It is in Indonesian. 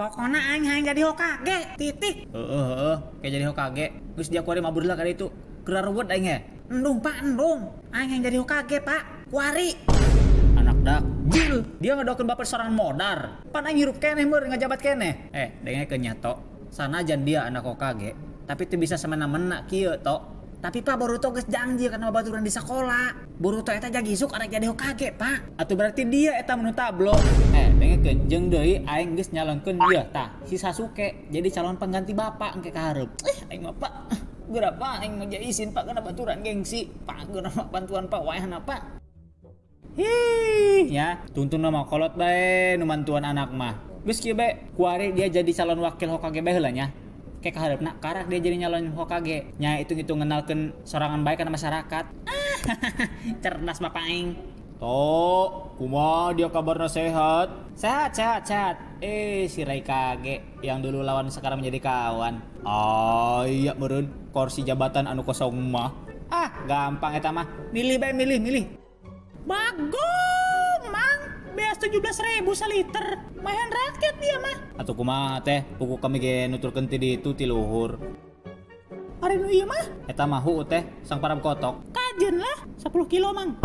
Pokoknya aing hayang jadi Hokage, titik. Kayak jadi Hokage. Geus dia kuari mabur lah kali itu. Geura ruwet aing ya. Endung pak, endung. Aing hayang jadi Hokage pak, kuari. Anak dak bil, dia ngedokeun baper sorangan modar. Pan aing hirup keneh meur ngajabat keneh. Dengekeun nya tok. Sanajan dia anak Hokage, tapi teu bisa semena-mena kieu tok. Tapi pak Boruto geus janji karena babaturan di sekolah. Boruto eta jagisuk arek jadi Hokage pak. Atuh berarti dia eta menu tablo. Dengekeun jeung deui aing geus nyalonkeun dia tah si Sasuke jadi calon pengganti bapak engke kahareup. Aing mah pak, geura pak aing mah izin pak kana baturan gengsi. Pak geura mah bantuan pak wayahna pak. Ya, tuntun mah kolot bae nu mantuan anak mah. Geus kieu bae, kuari dia jadi calon wakil Hokage bae heula nya. Kayak kaharepna karak dia jadi nyalon Hokage. Nya hitung-hitung ngenalkeun sorangan bae kana masyarakat. Cerdas bapak aing. Toh, kumaha dia kabarna sehat? Sehat. Si Raikage yang dulu lawan sekarang menjadi kawan. Iya meureun kursi jabatan anu kosong mah. Gampang eta mah. Milih bae milih. Bagong, Mang. Beas 17.000 saliter. Mayan rakyat dia mah. Atuh kumaha teh, pugu kami ge nuturkeun ti ditu ti luhur. Ari nu ieu mah? Eta mah teh sang parab kotok. Kajen lah, 10 kilo, Mang.